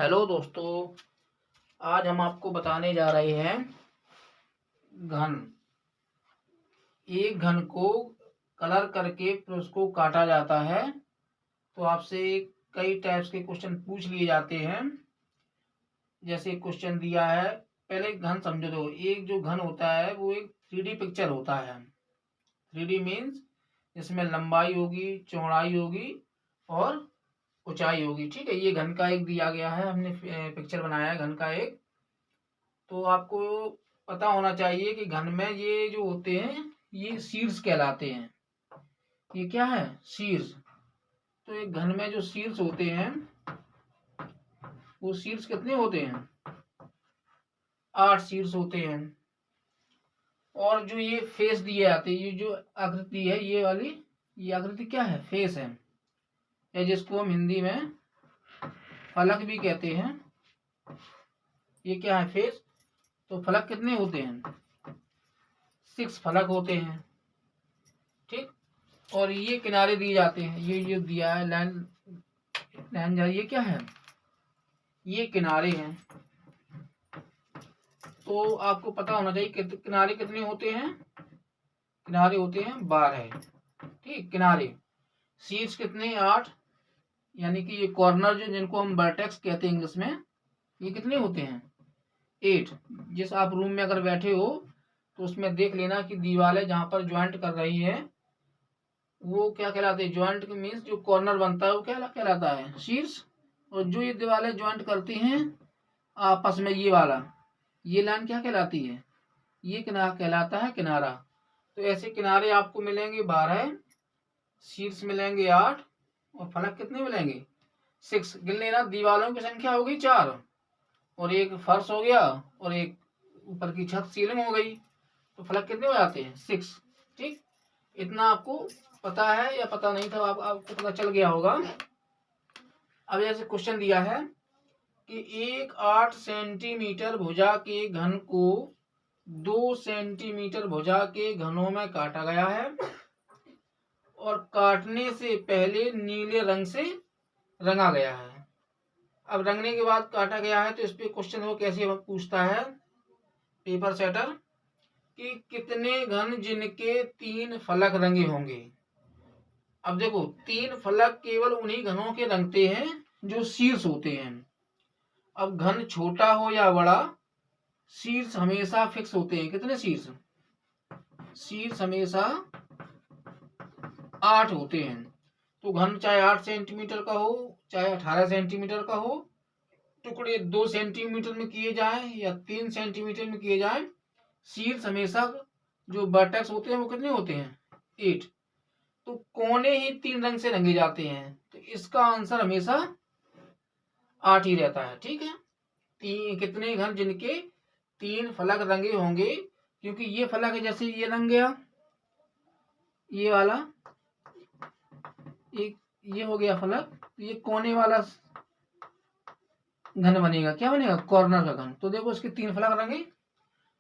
Hello दोस्तों, आज हम आपको बताने जा रहे हैं घन। एक घन को कलर करके फिर उसको काटा जाता है। तो आपसे कई टाइप्स के क्वेश्चन पूछ लिए जाते हैं। जैसे क्वेश्चन दिया है, पहले घन समझो। दो एक जो घन होता है वो एक 3D पिक्चर होता है। 3D मीन्स इसमें लंबाई होगी, चौड़ाई होगी और ऊंचाई होगी। ठीक है, ये घन का एक दिया गया है, हमने पिक्चर बनाया है घन का एक। तो आपको पता होना चाहिए कि घन में ये जो होते हैं ये शीर्ष कहलाते हैं। ये क्या है? शीर्ष। तो एक घन में जो शीर्ष होते हैं वो शीर्ष कितने होते हैं? 8 शीर्ष होते हैं। और जो ये फेस दिए जाते हैं, ये जो आकृति है ये वाली, ये आकृति क्या है? फेस है, या जिसको हम हिंदी में फलक भी कहते हैं। ये क्या है? फेस। तो फलक कितने होते हैं? 6 फलक होते हैं। ठीक। और ये किनारे दिए जाते हैं, ये जो दिया है लाइन लाइन जा रही है, क्या है? ये किनारे हैं। तो आपको पता होना चाहिए कि किनारे कितने होते हैं। किनारे होते हैं 12। ठीक, किनारे। शीर्ष कितने? 8। यानी कि ये कॉर्नर जो जिनको हम वर्टेक्स कहते हैं इंग्लिश में, ये कितने होते हैं? 8। जिस आप रूम में अगर बैठे हो तो उसमें देख लेना कि दीवारें जहां पर ज्वाइंट कर रही है वो क्या कहलाते हैं? ज्वाइंट मीन्स जो कॉर्नर बनता है वो क्या कहलाता है? शीर्ष। और जो ये दीवारें ज्वाइंट करती हैं आपस में, ये वाला, ये लाइन क्या कहलाती है? ये किनारा कहलाता है किनारा। तो ऐसे किनारे आपको मिलेंगे 12, शीर्ष मिलेंगे 8 और फलक कितने मिलेंगे? 6। गिन लेना, दीवारों की संख्या होगी 4 और एक फर्श हो गया और एक ऊपर की छत सीलिंग हो गई। तो फलक कितने हो जाते हैं? 6। ठीक, इतना आपको पता है या पता नहीं था? आपको पता चल गया होगा। अब ऐसे क्वेश्चन दिया है कि एक 8 सेंटीमीटर भुजा के घन को 2 सेंटीमीटर भुजा के घनों में काटा गया है और काटने से पहले नीले रंग से रंगा गया है। अब रंगने के बाद काटा गया है तो इस पे क्वेश्चन वो कैसे पूछता है पेपर सेटर कि कितने घन जिनके 3 फलक रंगे होंगे। अब देखो, 3 फलक केवल उन्हीं घनों के रंगते हैं जो शीर्ष होते हैं। अब घन छोटा हो या बड़ा, शीर्ष हमेशा फिक्स होते हैं। कितने शीर्ष? शीर्ष हमेशा 8 होते हैं। तो घन चाहे 8 सेंटीमीटर का हो चाहे 18 सेंटीमीटर का हो, टुकड़े 2 सेंटीमीटर में किए जाए या 3 सेंटीमीटर में किए जाए, शीर्ष हमेशा जो वर्टेक्स होते हैं वो कितने होते हैं? 8। तो कोने ही 3 रंग से रंगे जाते हैं, तो इसका आंसर हमेशा 8 ही रहता है। ठीक है, कितने घन जिनके 3 फलक रंगे होंगे, क्योंकि ये फलक है, जैसे ये रंग गया, ये वाला एक, ये हो गया फलक, ये कोने वाला घन बनेगा। क्या बनेगा? कॉर्नर का घन। तो देखो इसके 3 फलक रंगे।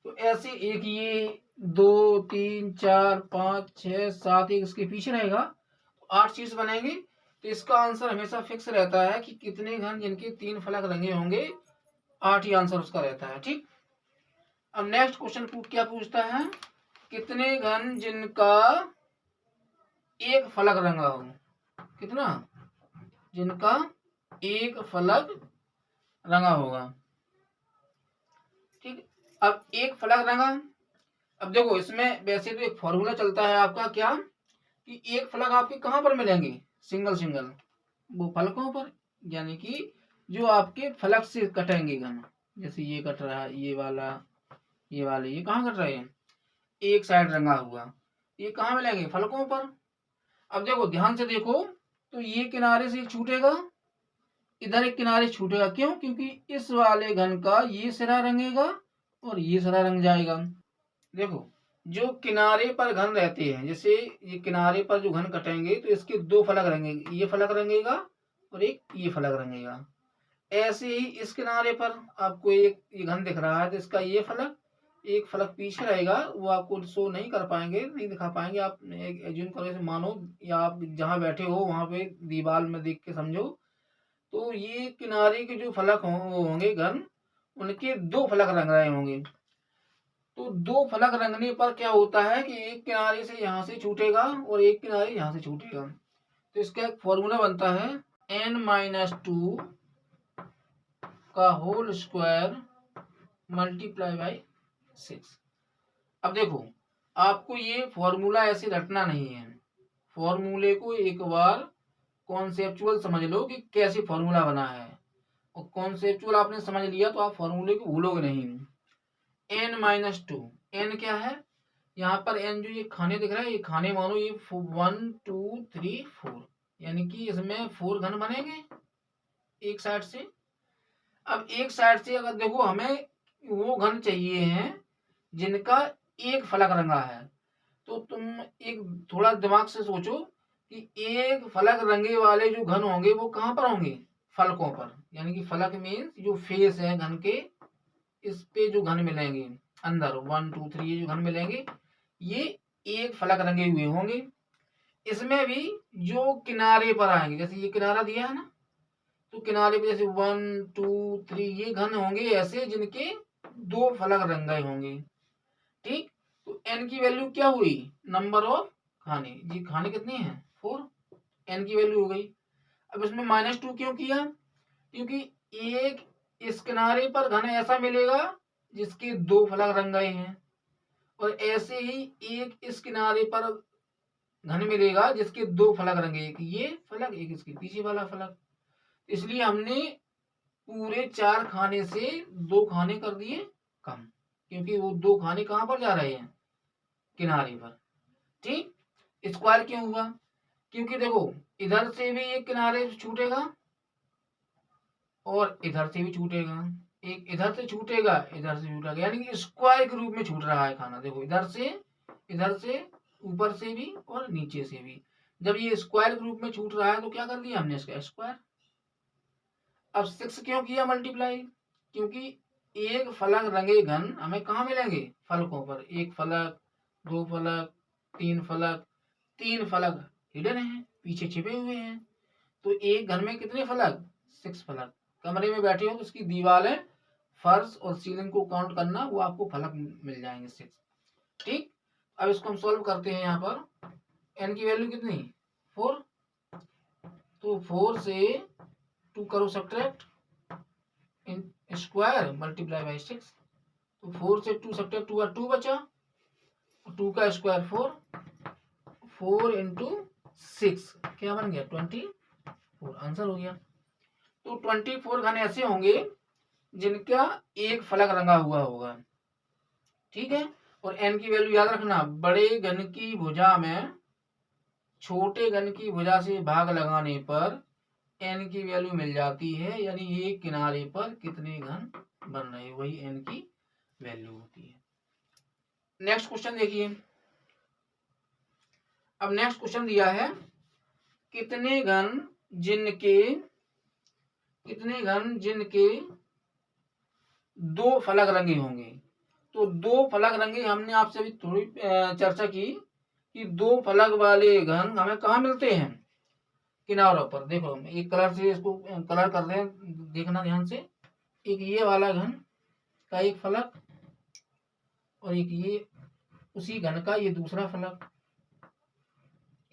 तो ऐसे एक ये 2 3 4 5 6 7, एक इसके पीछे रहेगा, 8 शीर्ष बनेंगे। तो इसका आंसर हमेशा फिक्स रहता है कि कितने घन जिनके 3 फलक रंगे होंगे, 8 ही आंसर उसका रहता है। ठीक। अब नेक्स्ट क्वेश्चन क्या पूछता है? कितने घन जिनका एक फलक रंगा हो। कितना? जिनका एक फलक रंगा होगा। ठीक। अब एक फलक रंगा। अब देखो इसमें वैसे तो एक फॉर्मूला चलता है आपका, क्या कि एक फलक आपके कहां पर मिलेंगे? सिंगल सिंगल वो फलकों पर, यानी कि जो आपके फलक से कटेंगे घन। जैसे ये कट रहा है, ये वाला, ये वाले, ये कहाँ कट रहे हैं? एक साइड रंगा हुआ, ये कहाँ मिलेंगे? फलकों पर। अब देखो ध्यान से देखो, तो ये किनारे से एक छूटेगा, इधर एक किनारे छूटेगा। क्यों? क्योंकि इस वाले घन का ये सिरा रंगेगा और ये सिरा रंग जाएगा। देखो, जो किनारे पर घन रहते हैं, जैसे ये किनारे पर जो घन कटेंगे तो इसके 2 फलक रंगेंगे, ये फलक रंगेगा और एक ये फलक रंगेगा। ऐसे ही इस किनारे पर आपको एक ये घन दिख रहा है, तो इसका ये फलक, एक फलक पीछे रहेगा, वो आपको शो नहीं कर पाएंगे, नहीं दिखा पाएंगे। आप एज्यूम करो, मानो या आप जहाँ बैठे हो वहां पे दीवार में देख के समझो तो ये किनारे के जो फलक होंगे घन, उनके दो फलक रंग रहे होंगे। तो दो फलक रंगने पर क्या होता है कि एक किनारे से यहाँ से छूटेगा और एक किनारे यहाँ से छूटेगा। तो इसका एक फॉर्मूला बनता है n-2 का होल स्क्वायर मल्टीप्लाई बाई 6। अब देखो, आपको ये फॉर्मूला ऐसे रटना नहीं है। फॉर्मूले को एक बार कॉन्सेप्चुअल समझ लो कि कैसे फॉर्मूला बना है, और कॉन्सेप्चुअल आपने समझ लिया तो आप फॉर्मूले को भूलोगे नहीं। n-2, n क्या है, यहाँ पर n जो ये खाने दिख रहा है, ये खाने मानो ये 1 2 3 4, यानी कि इसमें 4 घन बनेंगे एक साइड से। अब एक साइड से अगर देखो, हमें वो घन चाहिए हैं जिनका एक फलक रंगा है। तो तुम एक थोड़ा दिमाग से सोचो कि एक फलक रंगे वाले जो घन होंगे वो कहाँ पर होंगे, फलकों पर। यानी कि फलक मीन्स जो फेस है घन के, इस पे जो घन मिलेंगे अंदर 1 2 3 ये जो घन मिलेंगे, ये एक फलक रंगे हुए होंगे। इसमें भी जो किनारे पर आएंगे, जैसे ये किनारा दिया है ना, तो किनारे पे जैसे 1 2 3 ये घन होंगे ऐसे जिनके दो फलक रंगे होंगे। ठीक, तो n की वैल्यू क्या हुई, नंबर ऑफ खाने, जी खाने कितने हैं 4, n की वैल्यू हो गई। अब इसमें -2 क्यों किया, क्योंकि एक इस किनारे पर घन ऐसा मिलेगा जिसके दो फलक रंगे हैं, और ऐसे ही एक इस किनारे पर घन मिलेगा जिसके दो फलक रंगे, एक ये फलक एक इसके पीछे वाला फलक। इसलिए हमने पूरे 4 खाने से 2 खाने कर दिए कम, क्योंकि वो 2 खाने कहाँ पर जा रहे हैं, किनारे पर। ठीक, स्क्वायर क्यों हुआ, क्योंकि देखो इधर से भी एक किनारे छूटेगा और इधर से भी छूटेगा, एक इधर से छूटेगा इधर से छूटेगा, यानी कि स्क्वायर के रूप में छूट रहा है खाना। देखो इधर से ऊपर से भी और नीचे से भी, जब ये स्क्वायर के रूप में छूट रहा है तो क्या कर दिया हमने इसका स्क्वायर। अब 6 क्यों किया मल्टीप्लाई, क्योंकि एक फलक रंगे घन हमें कहाँ मिलेंगे, फलकों पर। एक फलक, दो फलक, तीन फलक, 3 फलक हिडन है, पीछे छिपे हुए हैं। तो एक घर में कितने फलक, 6 फलक। कमरे में बैठे हो तो उसकी दीवारें, फर्श और सीलिंग को काउंट करना, वो आपको फलक मिल जाएंगे 6। ठीक, अब इसको हम सॉल्व करते हैं। यहाँ पर n की वैल्यू कितनी, 4, तो 4 से 2 करो subtract, in square multiply by 6। तो 4 से 2 सब्ट्रैक्ट हुआ 2 बचा, 2 का स्क्वायर 4, 4 इंटू 6 क्या बन गया 24, आंसर हो गया। तो 24 घन ऐसे होंगे जिनका एक फलक रंगा हुआ होगा। ठीक है, और n की वैल्यू याद रखना, बड़े घन की भुजा में छोटे घन की भुजा से भाग लगाने पर n की वैल्यू मिल जाती है, यानी एक किनारे पर कितने घन बन रहे, वही n की वैल्यू होती है। नेक्स्ट क्वेश्चन देखिए। अब नेक्स्ट क्वेश्चन दिया है, कितने घन जिनके दो फलक रंगे होंगे। तो दो फलक रंगे हमने आपसे अभी थोड़ी चर्चा की कि दो फलक वाले घन हमें कहाँ मिलते हैं, किनारों पर। देखो हम एक कलर से इसको कलर कर रहे हैं, देखना ध्यान से। एक ये वाला घन का एक फलक, और एक ये उसी घन का ये दूसरा फलक,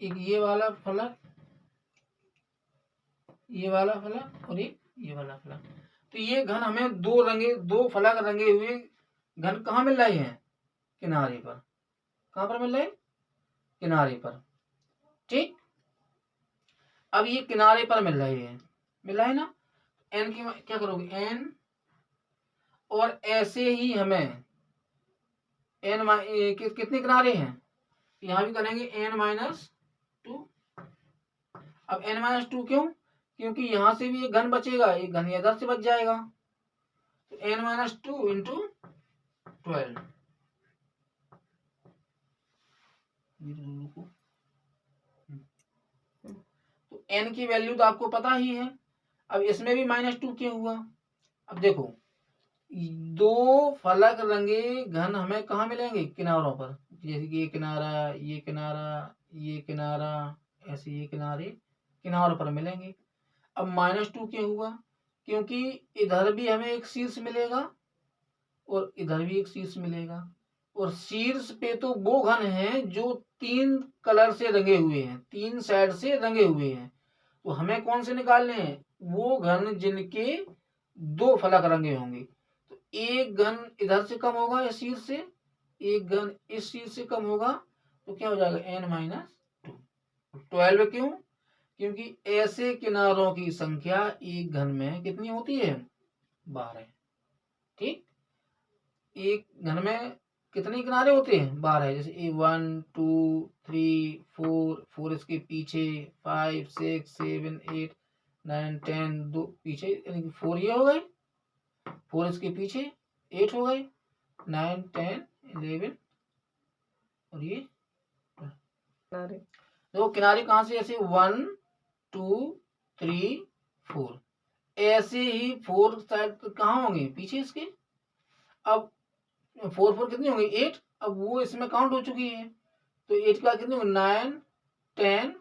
एक ये वाला फलक, ये वाला फलक, और एक ये वाला फलक। तो ये घन हमें दो फलक रंगे हुए घन कहाँ मिल रहे हैं, किनारे पर। कहाँ पर मिल रहे हैं, किनारे पर। ठीक, अब ये किनारे पर मिल रहे हैं, मिल रहा है ना। n की क्या करोगे, n, और ऐसे ही हमें कितने किनारे हैं, यहां भी करेंगे n-2। अब n-2 क्यों, क्योंकि यहां से भी एक घन बचेगा, एक घन इधर से बच जाएगा। तो n-2 इंटू 12। तो n की वैल्यू तो आपको पता ही है। अब इसमें भी -2 क्यों हुआ, अब देखो दो फलक रंगे घन हमें कहाँ मिलेंगे, किनारों पर। जैसे कि ये किनारा, ये किनारा, ये किनारा, ऐसे ये किनारे किनारों पर मिलेंगे। अब -2 क्यों हुआ? क्योंकि इधर भी हमें एक शीर्ष मिलेगा और इधर भी एक शीर्ष मिलेगा, और शीर्ष पे तो वो घन हैं जो 3 कलर से रंगे हुए हैं, 3 साइड से रंगे हुए हैं। तो हमें कौन से निकालने हैं? वो घन जिनके 2 फलक रंगे होंगे। तो एक घन इधर से कम होगा इस शीर्ष से, एक घन इस शीर्ष से कम होगा, तो क्या हो जाएगा? n-2। 12 क्यों? क्योंकि ऐसे किनारों की संख्या एक घन में कितनी होती है? 12। ठीक, एक घन में कितने किनारे होते हैं? 12। जैसे 1 2 3 4 इसके पीछे, 5 6 7 8 9 10, 2 पीछे, यानी कि 4 ये हो गए, 4 इसके पीछे, 8 हो गए, 9 10 11 और ये किनारे। तो किनारे कहाँ से? ऐसे 1 2 3 4, ऐसे ही 4 साइड कहाँ होंगे? पीछे इसके। अब 4 कितनी होंगी? 8। अब वो इसमें काउंट हो चुकी है, तो 8 का कितने होंगे? 9 10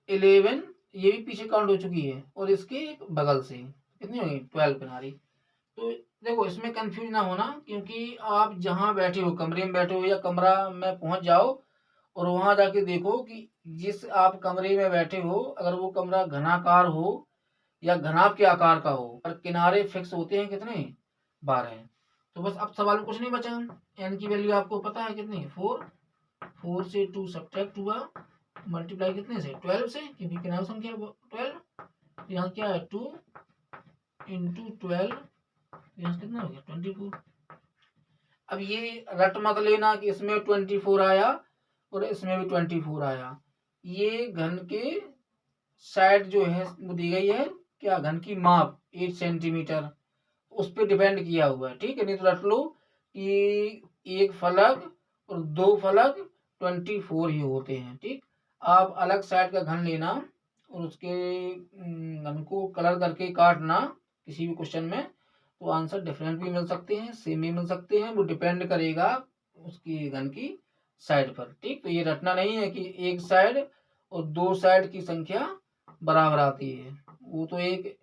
11, ये भी पीछे काउंट हो चुकी है, और इसके बगल से कितनी होंगी? 12 किनारी। तो देखो, इसमें कंफ्यूज ना होना, क्योंकि आप जहाँ बैठे हो, कमरे में बैठे हो या कमरा में पहुंच जाओ और वहां जाके देखो कि जिस आप कमरे में बैठे हो, अगर वो कमरा घनाकार हो या घनाभ के आकार का हो, और किनारे फिक्स होते हैं कितने? 12। तो बस अब सवाल में कुछ नहीं बचा। एन की वैल्यू आपको पता है कितनी? 4। 4 से 2 सब्ट्रैक्ट हुआ, मल्टीप्लाई कितने से? 12 से, क्योंकि किनारा संख्या 12। यहाँ क्या है? 2 इंटू 12, यहाँ कितना हो गया? 24। अब ये रट मत लेना कि इसमें 24 आया और इसमें भी 24 आया। ये घन के साइड जो है वो दी गई है, क्या? घन की माप 8 सेंटीमीटर, उस पर डिपेंड किया हुआ है। ठीक है, नहीं तो रट लो कि एक फलक और 2 फलक 24 ही होते हैं। ठीक, आप अलग साइड का घन लेना और उसके घन को कलर करके काटना किसी भी क्वेश्चन में, तो आंसर डिफरेंट भी मिल सकते हैं, सेम भी मिल सकते हैं। वो डिपेंड करेगा उसकी घन की साइड पर। ठीक, तो ये रटना नहीं है कि एक साइड और 2 साइड की संख्या बराबर आती है। वो तो एक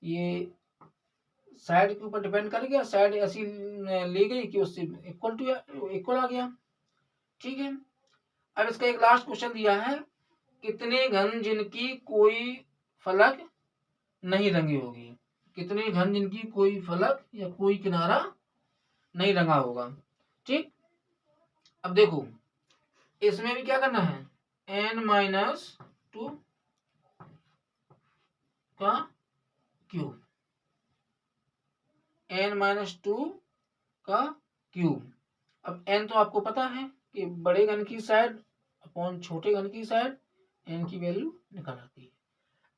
ये साइड के ऊपर डिपेंड कर गया, साइड ऐसी ली गई कि उससे इक्वल आ गया। ठीक है, अब इसका एक लास्ट क्वेश्चन दिया है, कितने घन जिनकी कोई फलक नहीं रंगी होगी? कितने घन जिनकी कोई फलक या कोई किनारा नहीं रंगा होगा? ठीक, अब देखो, इसमें भी क्या करना है? n-2 का क्यूब, n-2 का क्यूब। अब n तो आपको पता है कि बड़े घन की साइड अपॉन छोटे घन की साइड n की वैल्यू निकल आती है।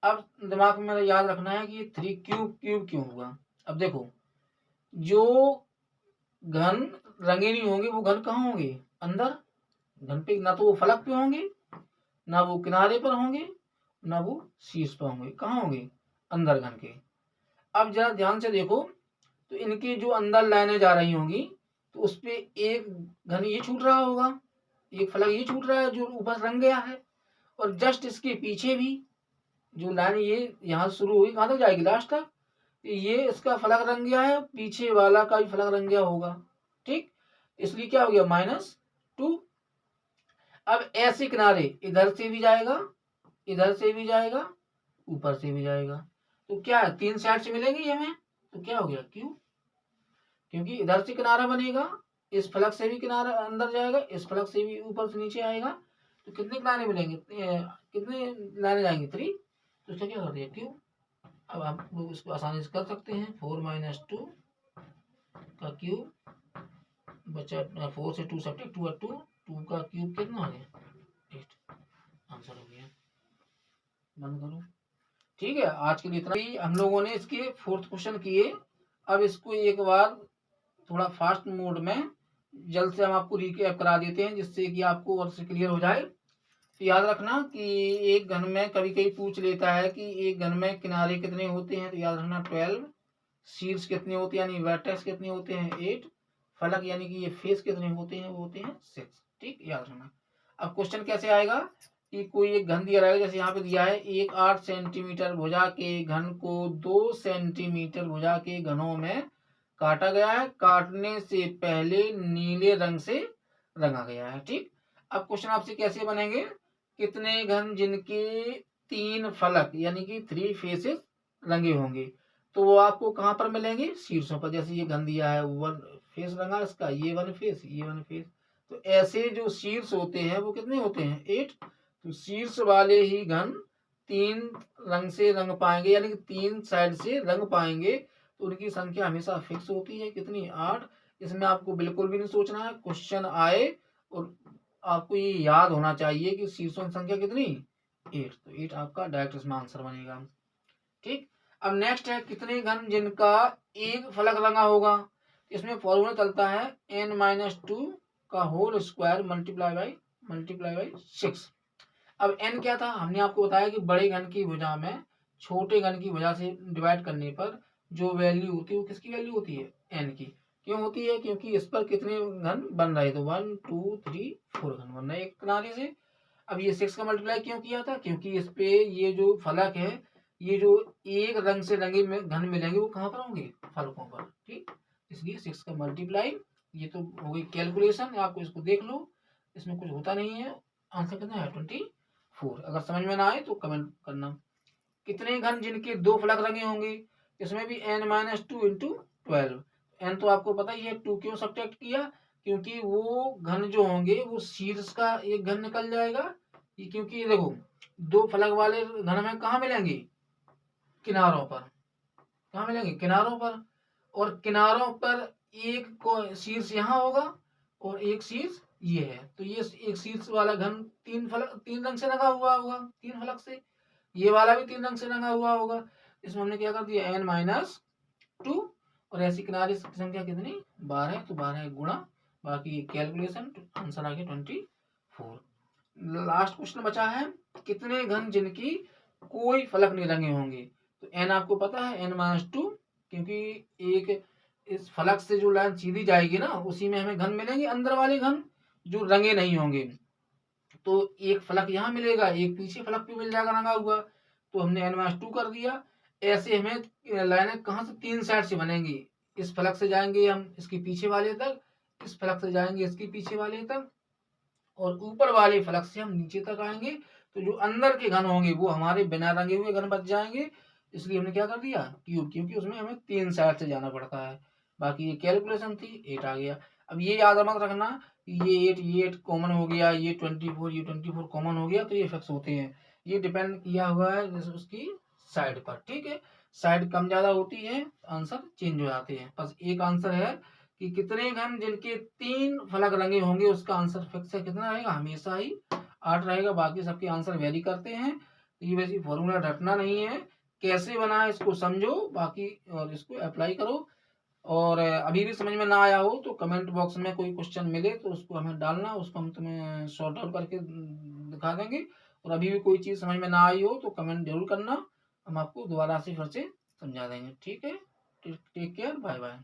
अब दिमाग में मेरा याद रखना है कि ये 3 क्यूब क्यों हुआ। अब देखो, जो घन रंगे नहीं होंगे वो घन कहाँ होंगे? अंदर घन पे, ना तो वो फलक पे होंगे, ना वो किनारे पर होंगे, ना वो शीर्ष पर होंगे। कहाँ होंगे? अंदर घन के। अब जरा ध्यान से देखो, तो इनकी जो अंदर लाइनें जा रही होंगी, तो उस पे एक घन ये छूट रहा होगा, एक फलक ये छूट रहा है जो ऊपर रंग गया है, और जस्ट इसके पीछे भी जो लाइन ये यहाँ शुरू हुई, कहाँ तक जाएगी? लास्ट तक। ये इसका फलक रंग गया है, पीछे वाला का भी फलक रंग गया होगा। ठीक, इसलिए क्या हो गया? -2। अब ऐसे किनारे इधर से भी जाएगा, इधर से भी जाएगा, ऊपर से भी जाएगा, तो क्या है? 3 साइड से मिलेंगे हमें, तो क्या हो गया? क्यू। क्योंकि इधर से किनारा बनेगा, इस फलक से भी किनारा अंदर जाएगा, इस फलक से भी ऊपर से नीचे आएगा, तो कितने किनारे मिलेंगे? कितने लाइनें जाएंगी? 3। तो इसका क्या कर दिया? क्यू। अब आप लोग इसको आसानी से कर सकते हैं। 4 - 2 का क्यूब बचा 4 से 2 सब्ट्रैक्ट 2 और 2 का क्यूब कितना हो गया? 8। आंसर हो गया। बंद करो। ठीक है, आज के लिए इतना ही। हम लोगों ने इसके 4th क्वेश्चन किए। अब इसको एक बार थोड़ा फास्ट मोड में जल्द से हम आपको रिकैप करा देते हैं, जिससे कि आपको और से क्लियर हो जाए। तो याद रखना कि एक घन में कभी कभी पूछ लेता है कि एक घन में किनारे कितने होते हैं, तो याद रखना 12। शीर्ष कितने होते हैं, यानी वर्टेक्स कितने होते हैं? 8। फलक यानी कि ये फेस कितने होते हैं? वो होते हैं 6। ठीक, याद रखना। अब क्वेश्चन कैसे आएगा कि कोई एक घन दिया रहेगा, जैसे यहाँ पे दिया है एक 8 सेंटीमीटर भुजा के घन को 2 सेंटीमीटर भुजा के घनों में काटा गया है, काटने से पहले नीले रंग से रंगा गया है। ठीक, अब क्वेश्चन आपसे कैसे बनेंगे, कितने घन जिनके 3 फलक यानी कि 3 फेसेस रंगे होंगे, तो वो आपको कहाँ पर मिलेंगे, शीर्षों पर। जैसे ये घन दिया है 1 फेस रंगा इसका, ये 1 फेस, ये 1 फेस, तो ऐसे जो शीर्ष होते हैं वो कितने होते हैं, 8। तो शीर्ष वाले ही घन 3 रंग से रंग पाएंगे, यानी कि 3 साइड से रंग पाएंगे, तो उनकी संख्या हमेशा फिक्स होती है, कितनी, 8। इसमें आपको बिल्कुल भी नहीं सोचना है, क्वेश्चन आए और आपको ये याद होना चाहिए कि शीर्षों की संख्या कितनी, 8। तो 8 आपका डायरेक्ट इसमें आंसर बनेगा। ठीक, अब नेक्स्ट है कितने घन जिनका एक फलक रंगा होगा। इसमें फॉर्मूला चलता है n-2 का होल स्क्वायर मल्टीप्लाई बाई 6। अब n क्या था, हमने आपको बताया कि बड़े घन की भुजा में छोटे घन की भुजा से डिवाइड करने पर जो वैल्यू होती है वो किसकी वैल्यू होती है, n की। क्यों होती है, क्योंकि इस पर कितने घन बन रहे, तो 1 2 3 4 घन बन रहे एक किनारे से। अब ये 6 का मल्टीप्लाई क्यों किया था, क्योंकि इस पे ये जो फलक है, ये जो एक रंग से रंगे में घन मिलेंगे वो कहाँ पर होंगे, फलकों पर। ठीक, इसलिए 6 का मल्टीप्लाई, ये तो हो गई कैलकुलेशन, आपको इसको देख लो, इसमें कुछ होता नहीं है। आंसर कितना है, 24। अगर समझ में ना आए तो कमेंट करना। कितने घन जिनके 2 फलक रंगे होंगे, इसमें भी n-2 इंटू 12। n तो आपको पता ही है, 2 क्यों सब्ट्रैक्ट किया, क्योंकि वो घन जो होंगे वो शीर्ष का एक घन निकल जाएगा, ये क्योंकि ये देखो 2 फलक वाले घन में कहाँ मिलेंगे, किनारों पर। कहाँ मिलेंगे, किनारों पर। और किनारों पर एक को शीर्ष यहाँ होगा और एक शीर्ष ये है, तो ये एक शीर्ष वाला घन 3 रंग से रंगा हुआ होगा, 3 फलक से। ये वाला भी 3 रंग से रंगा हुआ होगा। इसमें हमने क्या कर दिया, n-2, और ऐसी किनारे की संख्या कितनी, 12। तो 12 गुणा, बाकी कैलकुलेशन, आंसर आ गया 24। लास्ट क्वेश्चन बचा है, कितने घन जिनकी कोई फलक नहीं रंगे होंगे। तो n आपको पता है, n-2, क्योंकि एक इस फलक से जो लाइन सीधी जाएगी ना, उसी में हमें घन मिलेंगे, अंदर वाले घन जो रंगे नहीं होंगे। तो एक फलक यहाँ मिलेगा, एक पीछे फलक पे मिल जाएगा रंगा हुआ, तो हमने n-2 कर दिया। ऐसे हमें लाइनें कहाँ से, 3 साइड से बनेंगी। इस फलक से जाएंगे हम इसके पीछे वाले तक, इस फलक से जाएंगे इसके पीछे वाले तक, और ऊपर वाले फलक से हम नीचे तक आएंगे। तो जो अंदर के घन होंगे वो हमारे बिना रंगे हुए घन बच जाएंगे। इसलिए हमने क्या कर दिया, क्यूब, क्योंकि उसमें हमें 3 साइड से जाना पड़ता है। बाकी ये कैलकुलेशन थी, 8 आ गया। अब ये याद मत रखना कि ये 8 कॉमन हो गया, ये 24 कॉमन हो गया, तो ये फिक्स होते हैं। ये डिपेंड किया हुआ है उसकी साइड पर। ठीक है, साइड कम ज्यादा होती है, आंसर चेंज हो जाते हैं। बस एक आंसर है कि कितने घन जिनके 3 फलक रंगे होंगे, उसका आंसर फिक्स है, कितना रहेगा, हमेशा ही 8 रहेगा। बाकी सबके आंसर वेरी करते हैं, तो ये वैसे फॉर्मूला रटना नहीं है, कैसे बना है इसको समझो बाकी, और इसको अप्लाई करो। और अभी भी समझ में ना आया हो तो कमेंट बॉक्स में कोई क्वेश्चन मिले तो उसको हमें डालना, उसको हम तुम्हें सॉर्ट आउट करके दिखा देंगे। और अभी भी कोई चीज़ समझ में ना आई हो तो कमेंट जरूर करना, हम आपको दोबारा से फिर से समझा देंगे। ठीक है, टेक केयर, बाय बाय।